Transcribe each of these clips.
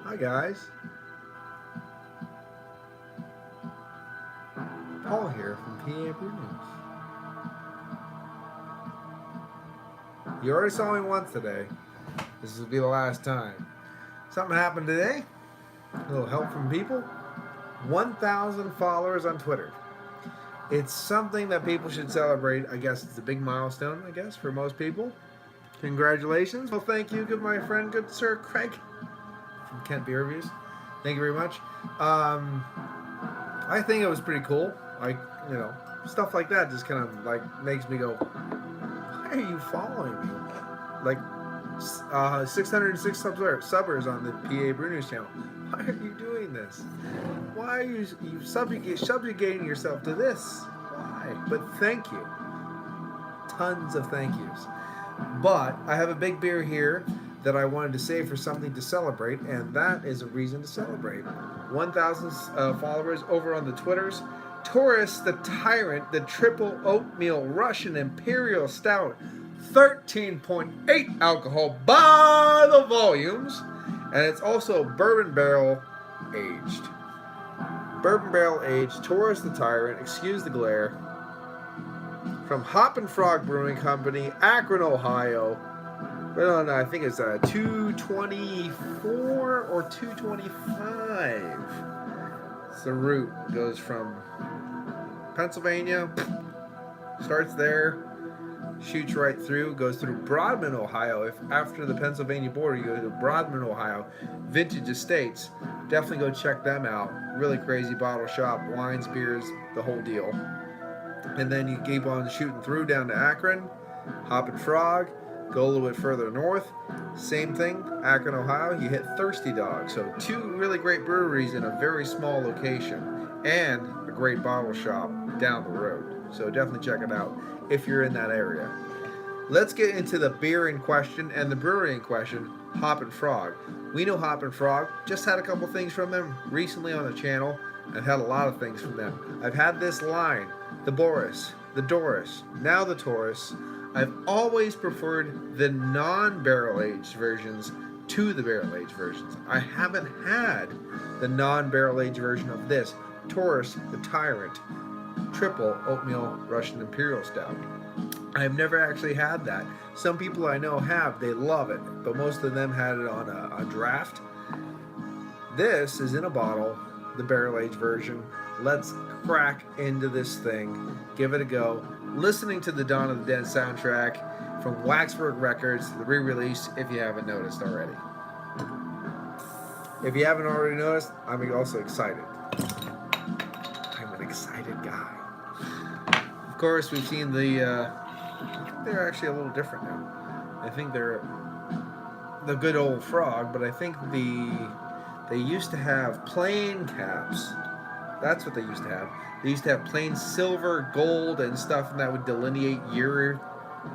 Hi guys. Paul here from PABrewNews. You already saw me once today. This will be the last time. Something happened today. A little help from people. 1,000 followers on Twitter. It's something that people should celebrate. I guess it's a big milestone, I guess, for most people. Congratulations. Well, thank you, good my friend, good sir Craig from Kent Beer Reviews. Thank you very much. I think it was pretty cool. Like, you know, stuff like that just kind of like makes me go, why are you following me? Like 606 subbers on the PABrewNews channel. Why are you doing this? Why are you subjugating yourself to this? Why? But thank you. Tons of thank yous. But I have a big beer here that I wanted to save for something to celebrate, and that is a reason to celebrate. 1,000 followers over on the Twitters. T.O.R.I.S The Tyrant, the triple oatmeal Russian Imperial Stout, 13.8 alcohol by the volumes, and it's also bourbon barrel aged. Bourbon barrel aged, T.O.R.I.S The Tyrant, excuse the glare, from Hoppin Brewing Company, Akron, Ohio. Well, I think it's 224 or 225. It's the route. It goes from Pennsylvania, starts there, shoots right through, goes through Broadman, Ohio. If after the Pennsylvania border, you go to Broadman, Ohio, Vintage Estates. Definitely go check them out. Really crazy bottle shop, wines, beers, the whole deal. And then you keep on shooting through down to Akron, Hoppin Frog, go a little bit further north. Same thing, Akron, Ohio, you hit Thirsty Dog. So two really great breweries in a very small location, and a great bottle shop down the road. So definitely check it out if you're in that area. Let's get into the beer in question and the brewery in question, Hoppin Frog. We know Hoppin Frog, just had a couple things from them recently on the channel. I've had a lot of things from them. I've had this line, the Boris, the Doris, now the Taurus. I've always preferred the non-barrel aged versions to the barrel aged versions. I haven't had the non-barrel aged version of this, T.O.R.I.S The Tyrant, triple oatmeal Russian Imperial Stout. I've never actually had that. Some people I know have, they love it, but most of them had it on a draft. This is in a bottle, the barrel aged version. Let's crack into this thing, give it a go. Listening to the Dawn of the Dead soundtrack from Waxwork Records, the re-release, if you haven't noticed already. If you haven't already noticed, I'm also excited. I'm an excited guy. Of course, we've seen the, they're actually a little different now. I think they're the good old frog, but I think they used to have plain caps. That's what they used to have. They used to have plain silver, gold, and stuff, and that would delineate year,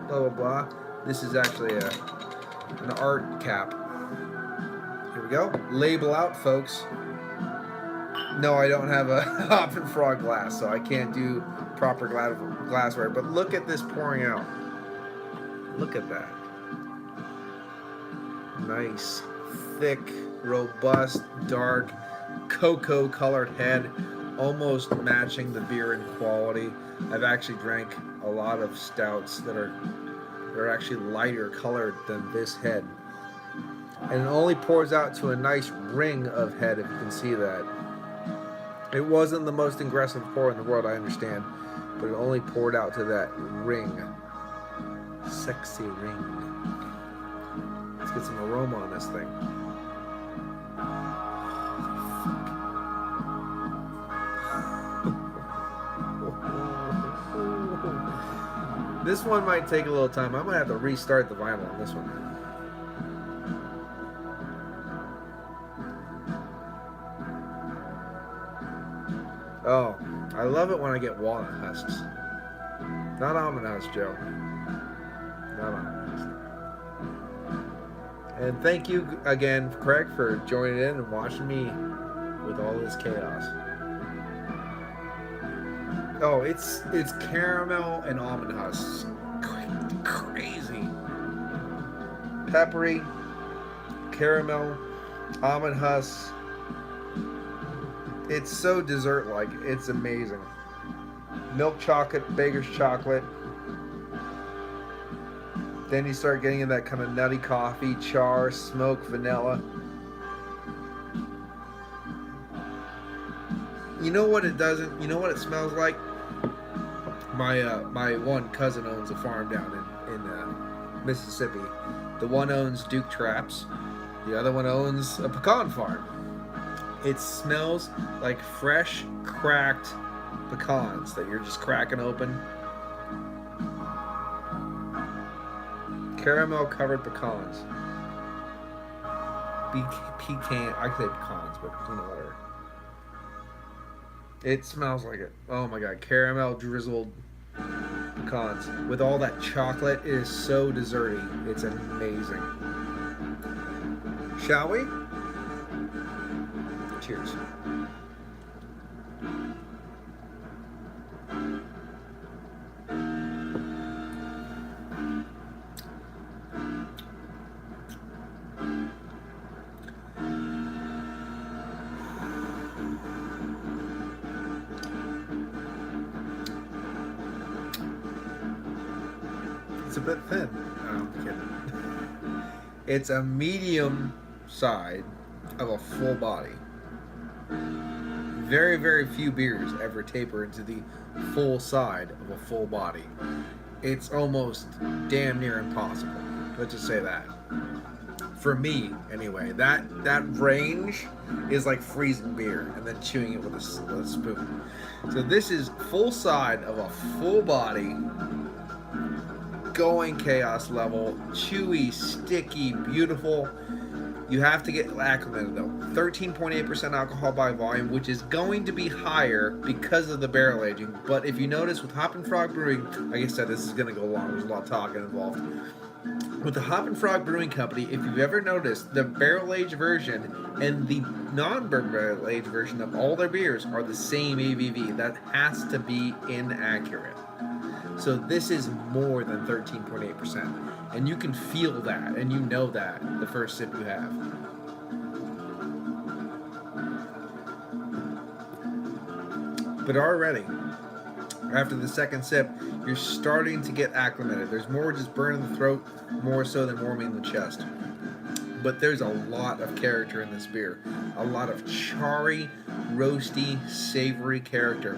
blah, blah, blah. This is actually an art cap. Here we go. Label out, folks. No, I don't have a Hoppin Frog glass, so I can't do proper glassware. But look at this pouring out. Look at that. Nice, thick, robust, dark, cocoa-colored head, almost matching the beer in quality. I've actually drank a lot of stouts that are actually lighter colored than this head. And it only pours out to a nice ring of head, if you can see that. It wasn't the most aggressive pour in the world, I understand, but it only poured out to that ring. Sexy ring. Let's get some aroma on this thing. This one might take a little time. I'm going to have to restart the vinyl on this one. Oh, I love it when I get walnut husks. Not almond husk, Joe. Not almond husk. And thank you again, Craig, for joining in and watching me with all this chaos. Oh, it's caramel and almond husks. Crazy. Peppery, caramel, Almond husk. It's so dessert-like. It's amazing. Milk chocolate, baker's chocolate. Then you start getting in that kind of nutty coffee, char, smoke, vanilla. You know what it doesn't? You know what it smells like? My one cousin owns a farm down in Mississippi. The one owns Duke Traps. The other one owns a pecan farm. It smells like fresh, cracked pecans that you're just cracking open. Caramel covered pecans. Pecan. I say pecans, but you know whatever. It smells like it. Oh my god, caramel drizzled pecans with all that chocolate. It is so desserty. It's amazing. Shall we? Cheers. It's a bit thin. No, I'm kidding. It's a medium side of a full body. Very, very few beers ever taper into the full side of a full body. It's almost damn near impossible. Let's just say that. For me, anyway, that range is like freezing beer and then chewing it with a spoon. So this is full side of a full body, going chaos level, chewy, sticky, beautiful. You have to get acclimated though. 13.8% alcohol by volume, which is going to be higher because of the barrel aging. But if you notice with Hoppin Brewing, like I said, this is going to go long. There's a lot of talking involved. With the Hoppin Brewing Company, if you've ever noticed, the barrel aged version and the non-barrel aged version of all their beers are the same ABV. That has to be inaccurate. So this is more than 13.8%. And you can feel that, and you know that the first sip you have. But already, after the second sip, you're starting to get acclimated. There's more just burn in the throat, more so than warming in the chest. But there's a lot of character in this beer. A lot of charry, roasty, savory character.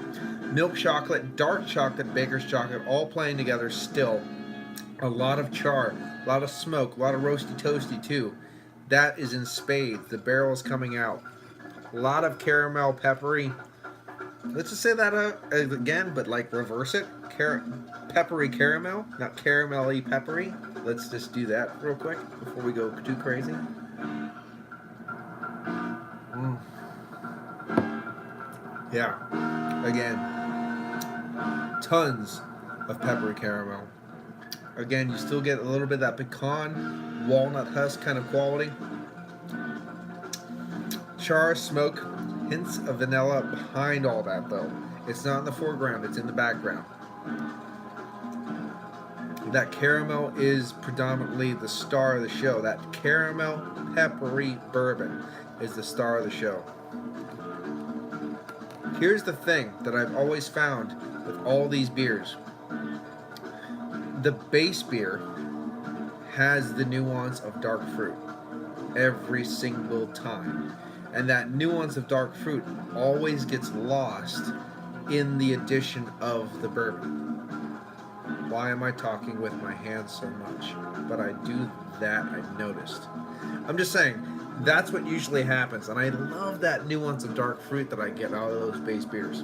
Milk chocolate, dark chocolate, baker's chocolate, all playing together still. A lot of char, a lot of smoke, a lot of roasty toasty too. That is in spades. The barrel is coming out. A lot of caramel, peppery. Let's just say that again, but like reverse it. Peppery caramel, not caramelly peppery. Let's just do that real quick before we go too crazy. Yeah, again, tons of peppery caramel. Again, you still get a little bit of that pecan, walnut husk kind of quality. Char, smoke, hints of vanilla behind all that though. It's not in the foreground, it's in the background. That caramel is predominantly the star of the show. That caramel peppery bourbon is the star of the show. Here's the thing that I've always found with all these beers. The base beer has the nuance of dark fruit every single time. And that nuance of dark fruit always gets lost in the addition of the bourbon. Why am I talking with my hands so much? But I do that, I've noticed. I'm just saying, that's what usually happens. And I love that nuance of dark fruit that I get out of those base beers.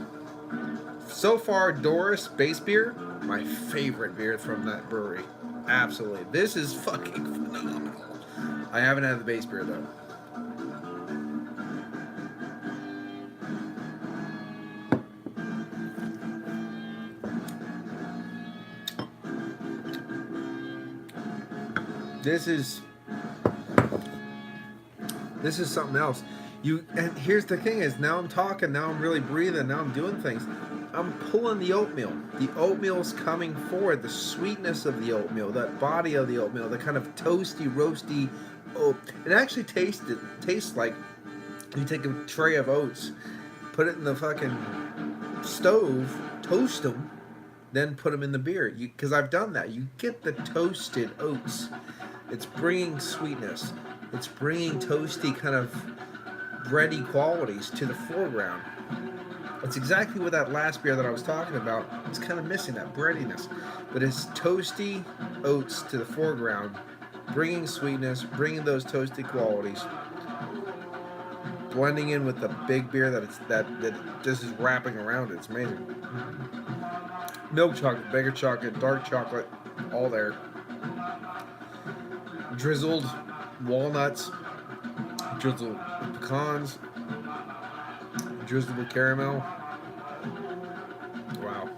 So far, T.O.R.I.S base beer, my favorite beer from that brewery. Absolutely. This is fucking phenomenal. I haven't had the base beer though. This is something else. And here's the thing is, now I'm talking, now I'm really breathing, now I'm doing things. I'm pulling the oatmeal. The oatmeal's coming forward. The sweetness of the oatmeal, that body of the oatmeal, the kind of toasty, roasty Oh, it actually tastes like you take a tray of oats, put it in the fucking stove, toast them, then put them in the beer. Because I've done that. You get the toasted oats. It's bringing sweetness. It's bringing toasty kind of bready qualities to the foreground. It's exactly what that last beer that I was talking about is kind of missing, that breadiness. But it's toasty oats to the foreground, bringing sweetness, bringing those toasty qualities, blending in with the big beer that just is wrapping around it. It's amazing. Milk chocolate, bigger chocolate, dark chocolate, all there. Drizzled walnuts, drizzled pecans, drizzled with caramel. Wow.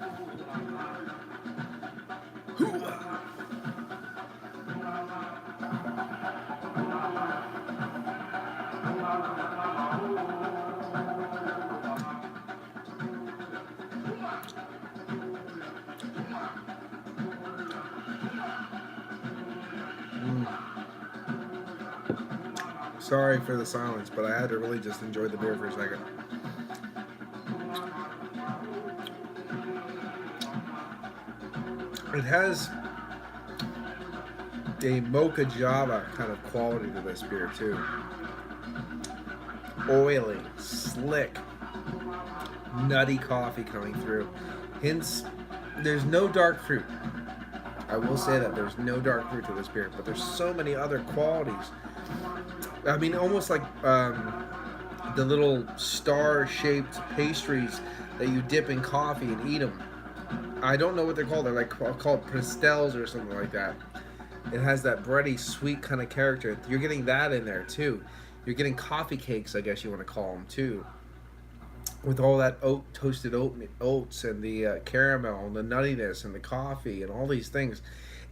Sorry for the silence, but I had to really just enjoy the beer for a second. It has a mocha java kind of quality to this beer too. Oily, slick, nutty coffee coming through. Hints, there's no dark fruit. I will say that there's no dark fruit to this beer, but there's so many other qualities. I mean, almost like the little star-shaped pastries that you dip in coffee and eat them. I don't know what they're called. They're like called pastels or something like that. It has that bready, sweet kind of character. You're getting that in there too. You're getting coffee cakes, I guess you want to call them too, with all that toasted oats and the caramel and the nuttiness and the coffee and all these things.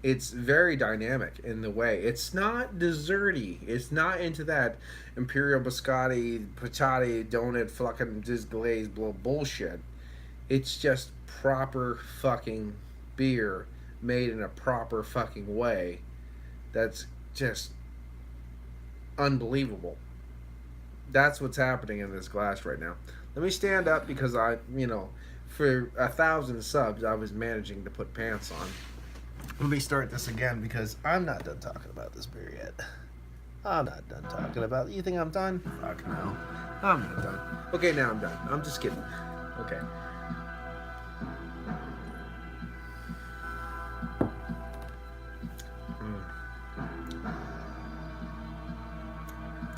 It's very dynamic in the way. It's not desserty. It's not into that imperial biscotti, patati, donut, fucking just glazed bullshit. It's just proper fucking beer made in a proper fucking way. That's just unbelievable. That's what's happening in this glass right now. Let me stand up because for 1,000 subs, I was managing to put pants on. Let me start this again because I'm not done talking about this beer yet. I'm not done talking about it. You think I'm done? Fuck no. I'm not done. Okay, now I'm done. I'm just kidding. Okay.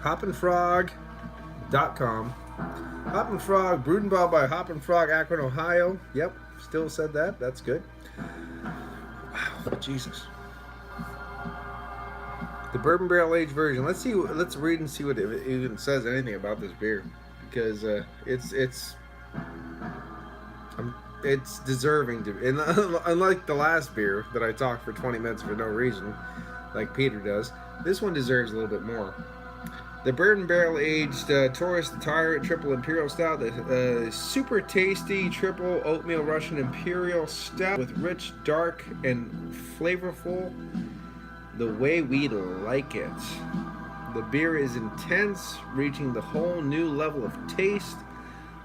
HoppinFrog.com. Hoppin Frog, brewed and bottled by Hoppin Frog, Akron, Ohio. Yep, still said that. That's good. Wow, Jesus. The bourbon barrel aged version. Let's read and see what it even says anything about this beer, because it's deserving to. And unlike the last beer that I talked for 20 minutes for no reason, like Peter does, this one deserves a little bit more. The bourbon barrel aged T.O.R.I.S The Tyrant Triple Imperial Stout, the super tasty triple oatmeal Russian Imperial Stout with rich, dark, and flavorful, the way we like it. The beer is intense, reaching the whole new level of taste,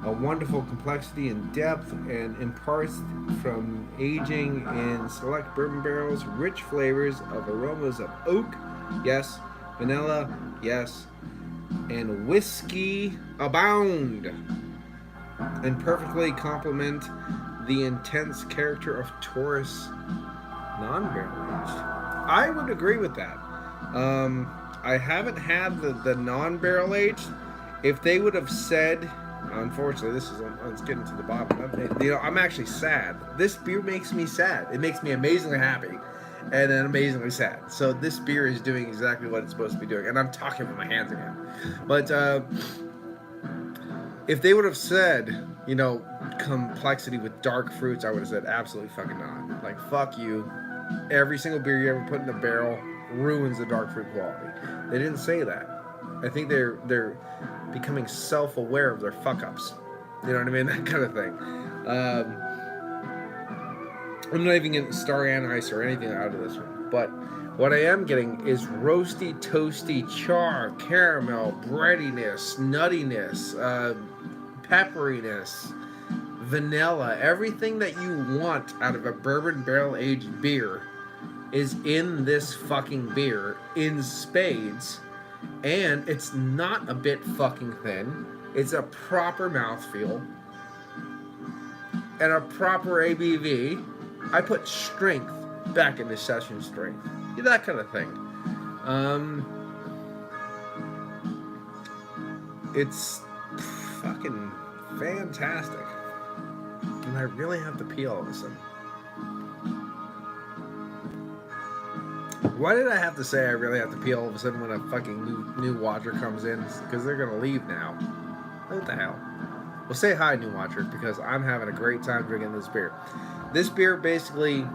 a wonderful complexity and depth, and imparts from aging in select bourbon barrels rich flavors of aromas of oak, yes, vanilla, yes, and whiskey abound, and perfectly complement the intense character of T.O.R.I.S non-barrel aged. I would agree with that. I haven't had the non-barrel aged. If they would have said, unfortunately, let's get into the bottom. I'm actually sad. This beer makes me sad. It makes me amazingly happy, and then amazingly sad. So this beer is doing exactly what it's supposed to be doing, and I'm talking with my hands again. But if they would have said, complexity with dark fruits, I would have said absolutely fucking not. Like, fuck you. Every single beer you ever put in a barrel ruins the dark fruit quality. They didn't say that. I think they're becoming self-aware of their fuck-ups. You know what I mean? That kind of thing. I'm not even getting star anise or anything out of this one. But What I am getting is roasty, toasty char, caramel, breadiness, nuttiness, pepperiness, vanilla. Everything that you want out of a bourbon barrel-aged beer is in this fucking beer in spades. And it's not a bit fucking thin. It's a proper mouthfeel and a proper ABV. I put strength back into session strength. That kind of thing. It's fucking fantastic. And I really have to pee all of a sudden. Why did I have to say I really have to pee all of a sudden when a fucking new watcher comes in? Because they're going to leave now. What the hell? Well, say hi, new watcher, because I'm having a great time drinking this beer. This beer basically,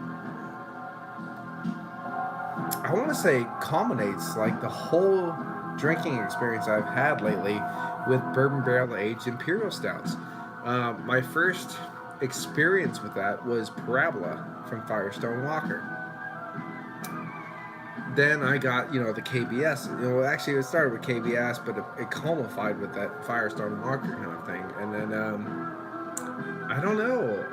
I want to say, culminates like the whole drinking experience I've had lately with bourbon barrel aged imperial stouts. My first experience with that was Parabola from Firestone Walker. Then I got, the KBS. Actually it started with KBS, but it culminated with that Firestone Walker kind of thing. And then, I don't know.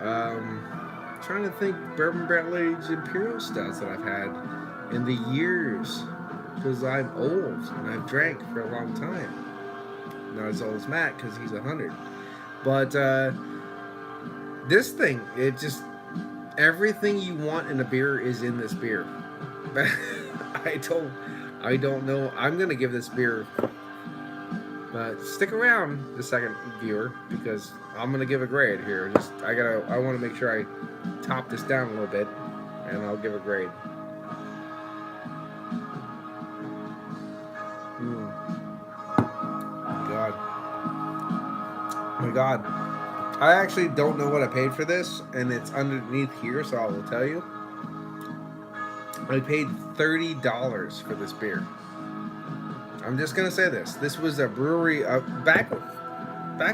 Trying to think bourbon barrel aged imperial stouts that I've had in the years, because I'm old and I've drank for a long time. Not as old as Matt, because he's 100. But this thing, it just, everything you want in a beer is in this beer. I don't know. I'm gonna give this beer. Stick around the second viewer, because I'm gonna give a grade here. I want to make sure I top this down a little bit, and I'll give a grade. My God. I actually don't know what I paid for this, and it's underneath here, so I will tell you. I paid $30 for this beer. I'm just gonna say this. This was a brewery back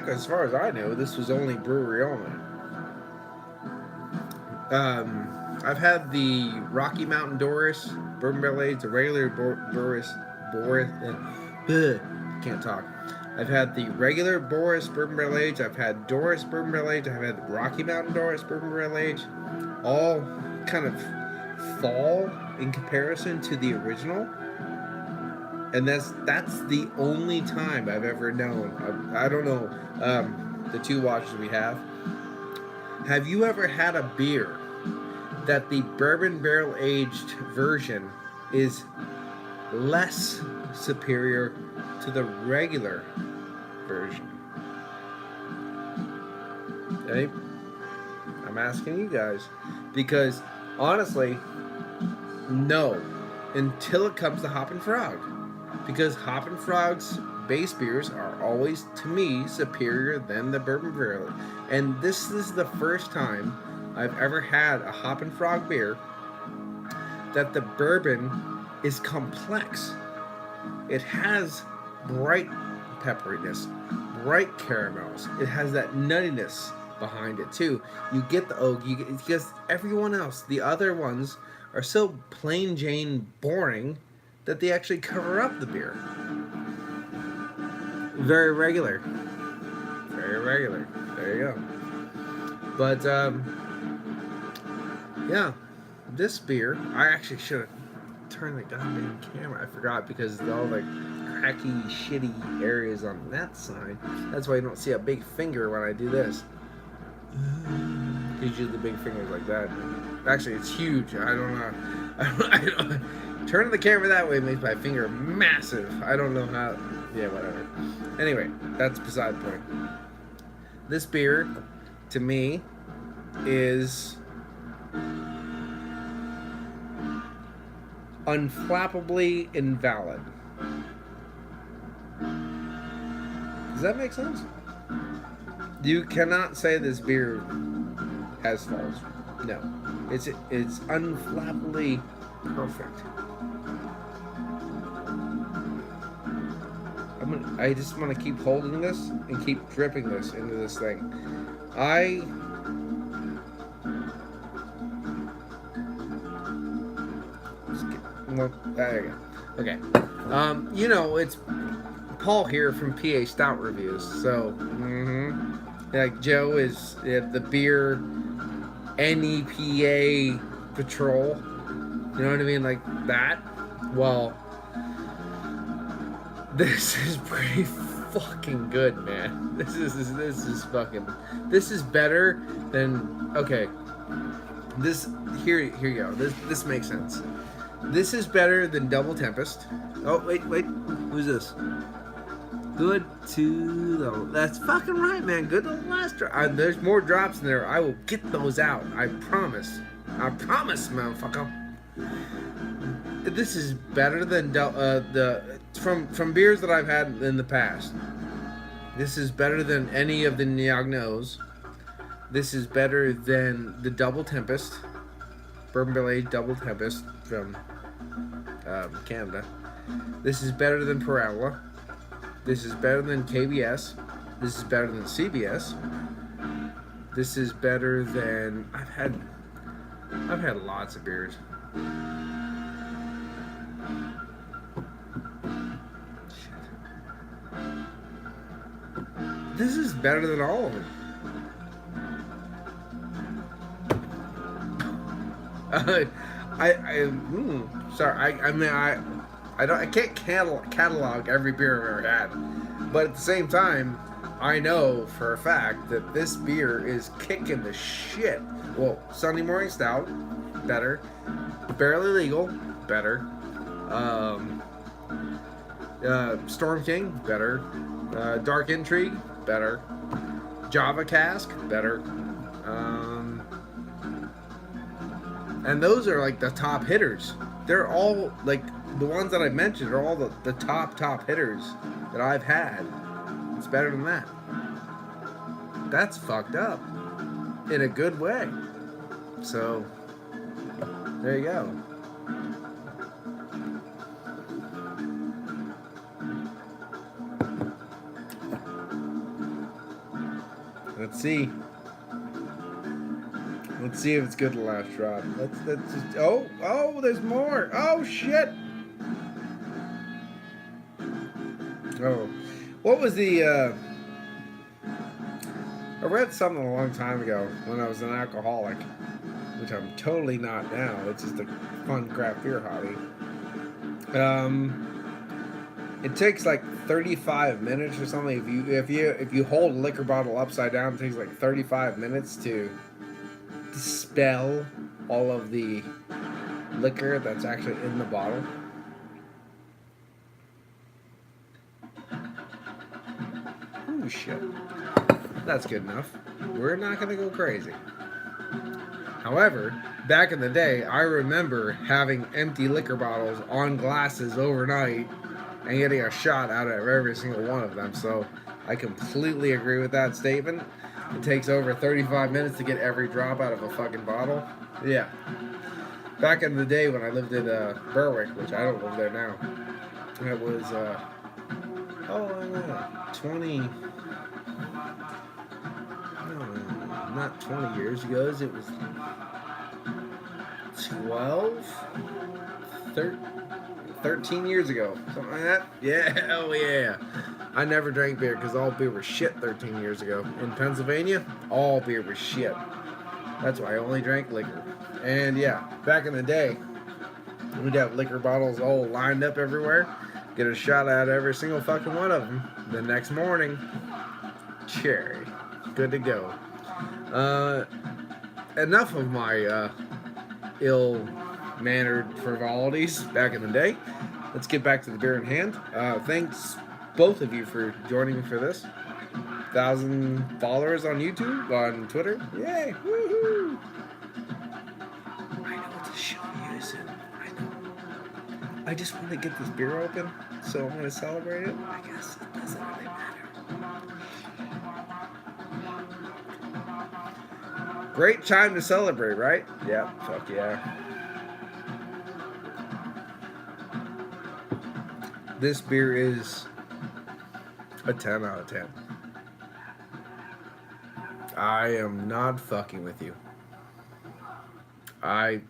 as far as I know. This was only brewery only. I've had the Rocky Mountain Doris bourbon barrel aged, the regular Boris. Can't talk. I've had the regular Boris bourbon barrel aged. I've had Doris bourbon barrel aged. I've had the Rocky Mountain Doris bourbon barrel aged. All kind of fall in comparison to the original, and that's the only time I've ever known. I don't know, the two watches we have you ever had a beer that the bourbon barrel aged version is less superior to the regular version? Okay? I'm asking you guys, because honestly, no, until it comes to Hoppin' Frog, because Hoppin' Frog's base beers are always, to me, superior than the bourbon barrel. And this is the first time I've ever had a Hoppin' Frog beer that the bourbon is complex. It has bright pepperiness, bright caramels. It has that nuttiness behind it too. You get the oak, because everyone else, the other ones, are so plain Jane boring that they actually cover up the beer. Very regular. Very regular. There you go. But, yeah, this beer, I actually should have turned the goddamn camera. I forgot, because all the cracky, shitty areas on that side. That's why you don't see a big finger when I do this. Usually the big finger's like that. Actually, it's huge. I don't know. Turning the camera that way makes my finger massive. I don't know how. Yeah, whatever. Anyway, that's beside the point. This beer, to me, is unflappably invalid. Does that make sense? You cannot say this beer has faults. No. It's unflappably perfect. I just want to keep holding this and keep dripping this into this thing. Well, there you go. Okay. You know, it's Paul here from PA Stout Reviews. So, like Joe is the beer NEPA patrol. You know what I mean? Like that. Well, this is pretty fucking good, man. This is fucking. This is better than. Okay. This here you go. This makes sense. This is better than Double Tempest. Oh wait. Who's this? Good to the. That's fucking right, man. Good to the last drop. There's more drops in there. I will get those out. I promise. I promise, motherfucker. This is better than from beers that I've had in the past. This is better than any of the Niagnos. This is better than the Double Tempest, Bourbon Barrel Aged Double Tempest from Canada. This is better than Perala. This is better than KBS. This is better than CBS. This is better than I've had lots of beers. This is better than all of them. I can't catalog every beer I've ever had, but at the same time, I know for a fact that this beer is kicking the shit. Well, Sunday Morning Stout, better. Barely Legal, better. Storm King, better. Dark Intrigue, better. Java Cask, better. And those are like the top hitters. They're all like the ones that I mentioned are all the top hitters that I've had. It's better than that. That's fucked up in a good way. So there you go. Let's see. Let's see if it's good the last drop. Let's just, oh, there's more. Oh shit. Oh, what was the? I read something a long time ago when I was an alcoholic, which I'm totally not now. It's just a fun craft beer hobby. It takes like 35 minutes or something. If you hold a liquor bottle upside down, it takes like 35 minutes to dispel all of the liquor that's actually in the bottle. Oh shit. That's good enough. We're not gonna go crazy. However, back in the day, I remember having empty liquor bottles on glasses overnight and getting a shot out of every single one of them. So I completely agree with that statement. It takes over 35 minutes to get every drop out of a fucking bottle. Yeah. Back in the day when I lived in Berwick, which I don't live there now, it was, 20... No, not 20 years ago. It was 13 years ago. Something like that. Yeah, oh yeah. I never drank beer because all beer was shit 13 years ago. In Pennsylvania, all beer was shit. That's why I only drank liquor. And yeah, back in the day, we'd have liquor bottles all lined up everywhere. Get a shot out of every single fucking one of them. The next morning, cherry. Good to go. Enough of my ill-mannered frivolities back in the day. Let's get back to the beer in hand. Thanks, both of you, for joining me for this. 1,000 followers on YouTube, on Twitter. Yay! Woohoo! I know what to show you soon. I know. I just want to get this beer open, so I'm going to celebrate it. I guess it doesn't really matter. Great time to celebrate, right? Yeah, fuck yeah. This beer is a 10 out of 10. I am not fucking with you. I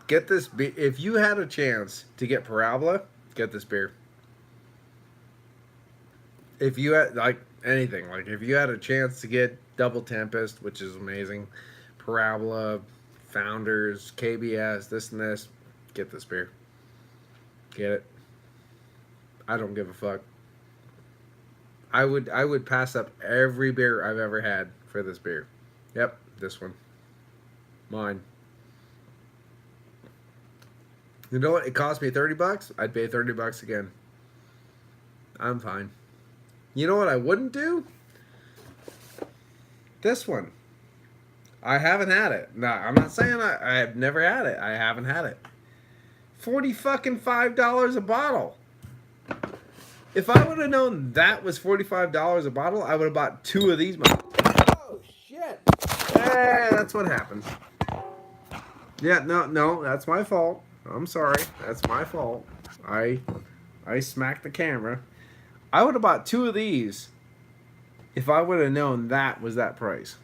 Get this beer. If you had a chance to get Parabola, get this beer. If you had, like, anything, like, if you had a chance to get Double Tempest, which is amazing, Parabola, Founders, KBS, this and this, get this beer. Get it. I don't give a fuck. I would pass up every beer I've ever had for this beer. Yep, this one. Mine. You know what? It cost me $30. I'd pay $30 again. I'm fine. You know what I wouldn't do? This one. I haven't had it. No, I'm not saying I've never had it. I haven't had it. $45 a bottle. If I would have known that was $45 a bottle, I would have bought 2 of these. Oh shit! Hey, that's what happened. Yeah, no, that's my fault. I'm sorry. That's my fault. I smacked the camera. I would have bought 2 of these if I would have known that was that price.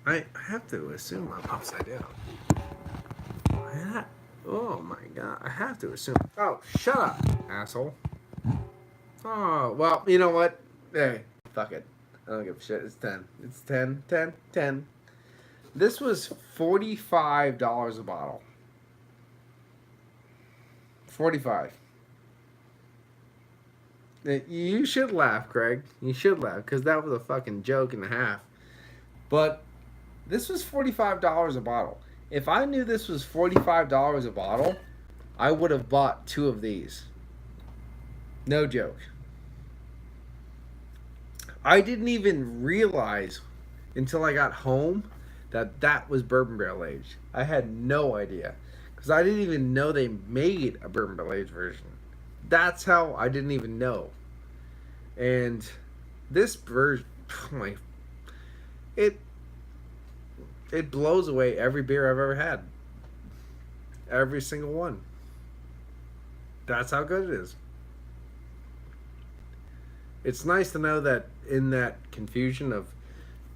I have to assume I'm upside down. Oh my god, I have to assume. Oh, shut up, asshole. Oh, well, you know what? Hey, fuck it. I don't give a shit. It's 10. It's 10, 10, 10. This was $45 a bottle. 45. You should laugh, Craig. You should laugh, because that was a fucking joke and a half. But this was $45 a bottle. If I knew this was $45 a bottle, I would have bought 2 of these. No joke. I didn't even realize until I got home that was bourbon barrel aged. I had no idea. Because I didn't even know they made a bourbon barrel aged version. That's how I didn't even know. And this version, it blows away every beer I've ever had. Every single one. That's how good it is. It's nice to know that in that confusion of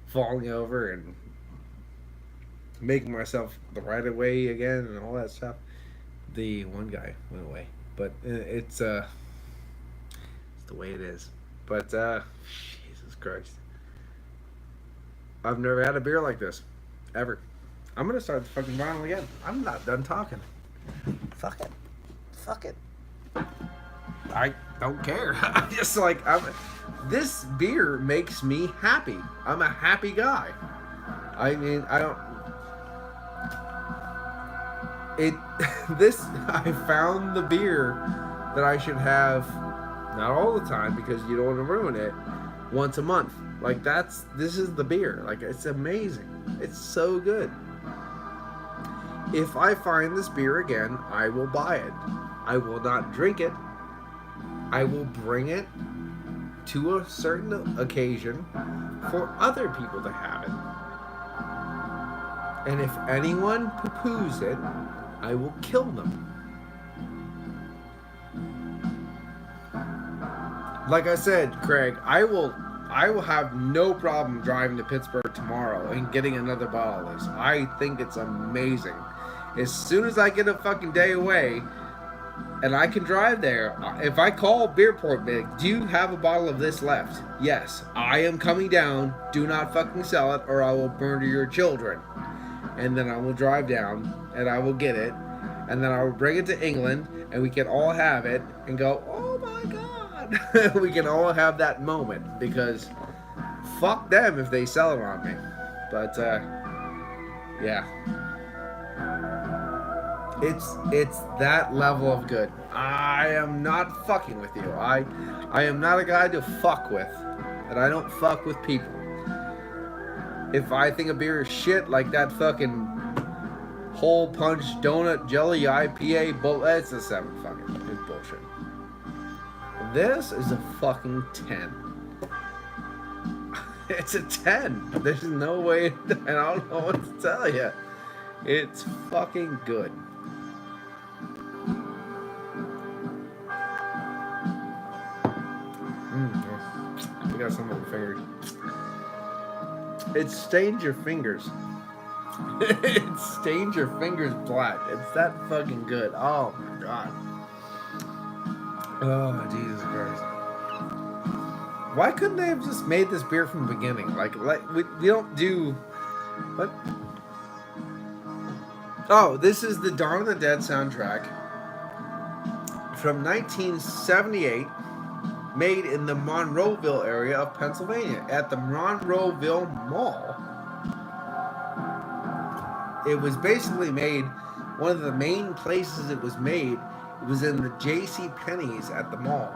falling over and making myself the right way again and all that stuff, the one guy went away. But it's the way it is. But Jesus Christ, I've never had a beer like this ever. I'm gonna start the fucking vinyl again. I'm not done talking. Fuck it. Fuck it. I don't care. I'm just like, this beer makes me happy. I'm a happy guy. I mean, I don't. I found the beer that I should have, not all the time because you don't want to ruin it, once a month. Like this is the beer. Like, it's amazing. It's so good. If I find this beer again, I will buy it. I will not drink it. I will bring it to a certain occasion for other people to have it. And if anyone poo-poos it, I will kill them. Like I said, Craig, I will have no problem driving to Pittsburgh tomorrow and getting another bottle of this. I think it's amazing. As soon as I get a fucking day away and I can drive there, if I call Beerport, do you have a bottle of this left? Yes, I am coming down. Do not fucking sell it or I will murder your children. And then I will drive down and I will get it. And then I will bring it to England and we can all have it and go, oh my God. We can all have that moment because fuck them if they sell it on me. But, yeah. It's that level of good. I am not fucking with you. I am not a guy to fuck with. And I don't fuck with people. If I think a beer is shit, like that fucking hole punch donut jelly IPA, that's a 7 fucking. It's bullshit. This is a fucking 10. It's a 10. There's no way. I don't know what to tell you. It's fucking good. We got some on the fingers. It stains your fingers. It stains your fingers black. It's that fucking good. Oh my god. Oh, Jesus Christ. Why couldn't they have just made this beer from the beginning? Like we don't do... What? Oh, this is the Dawn of the Dead soundtrack from 1978, made in the Monroeville area of Pennsylvania at the Monroeville Mall. It was basically made, one of the main places it was made, it was in the J.C. Penney's at the mall.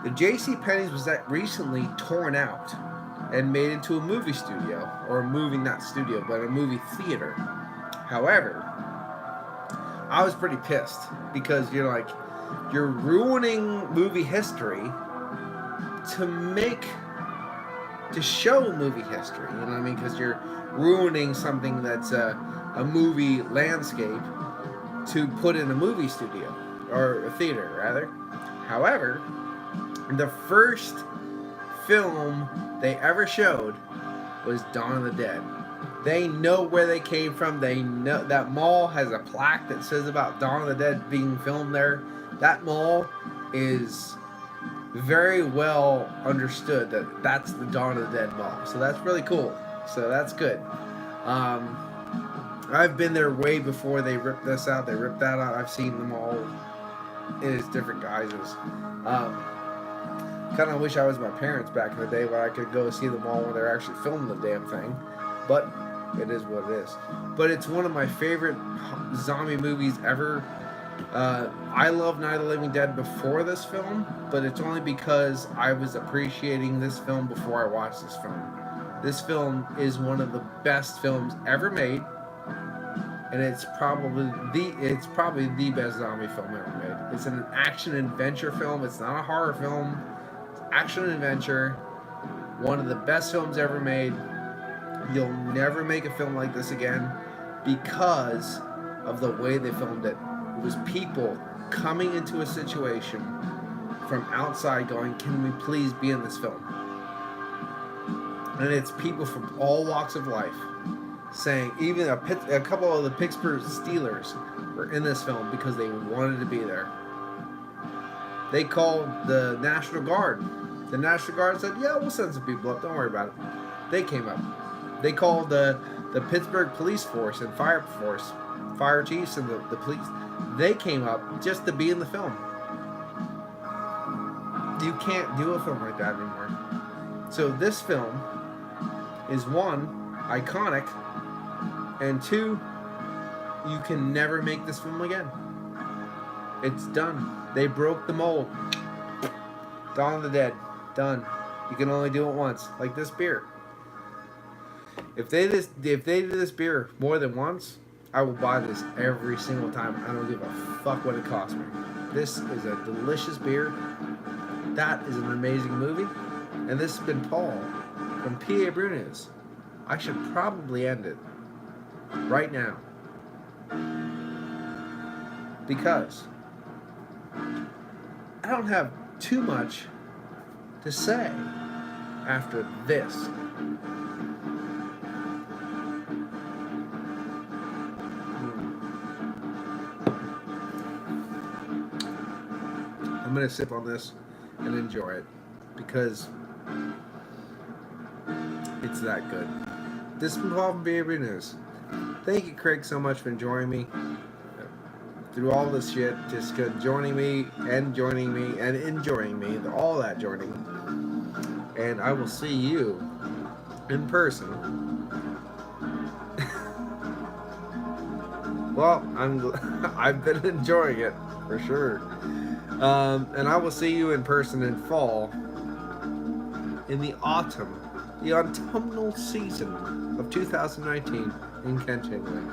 The J.C. Penney's was recently torn out and made into a movie studio, or a movie, not studio, but a movie theater. However, I was pretty pissed because you're ruining movie history to show movie history, you know what I mean? Because you're ruining something that's a movie landscape to put in a movie studio, or a theater rather. However, the first film they ever showed was Dawn of the Dead. They know where they came from. They know that mall has a plaque that says about Dawn of the Dead being filmed there. That mall is very well understood that that's the Dawn of the Dead mall. So that's really cool. So that's good. I've been there way before they ripped this out. They ripped that out. I've seen them all in its different guises. Kind of wish I was my parents back in the day where I could go see them all when they're actually filming the damn thing. But it is what it is. But it's one of my favorite zombie movies ever. I love Night of the Living Dead before this film, but it's only because I was appreciating this film before I watched this film. This film is one of the best films ever made, and it's probably the best zombie film ever made. It's an action adventure film. It's not a horror film. It's action adventure. One of the best films ever made. You'll never make a film like this again because of the way they filmed it. It was people coming into a situation from outside going, can we please be in this film? And it's people from all walks of life saying, even a couple of the Pittsburgh Steelers were in this film because they wanted to be there. They called the National Guard. The National Guard said, yeah, we'll send some people up, don't worry about it. They came up. They called the Pittsburgh Police Force and Fire chiefs and the police. They came up just to be in the film. You can't do a film like that anymore. So this film is one, iconic, and two, you can never make this film again. It's done. They broke the mold. Dawn of the Dead. Done. You can only do it once. Like this beer. If they do this beer more than once, I will buy this every single time. I don't give a fuck what it costs me. This is a delicious beer. That is an amazing movie. And this has been Paul from PABrewNews. I should probably end it right now. Because I don't have too much to say after this. I'm going to sip on this and enjoy it because it's that good. This has been Paul from PABrewNews. Thank you, Craig, so much for enjoying me through all this shit. Just joining me and enjoying me, all that joining. And I will see you in person. Well, I've been enjoying it for sure. And I will see you in person in fall, in the autumnal season of 2019 in Kent, England.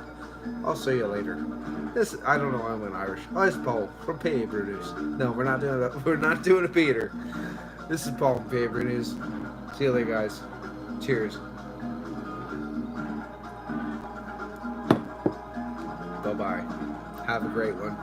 I'll see you later. I don't know why I'm Irish. It's Paul from PABrewNews. No, we're not doing it. We're not doing a Peter. This is Paul from PABrewNews. See you later, guys. Cheers. Bye-bye. Have a great one.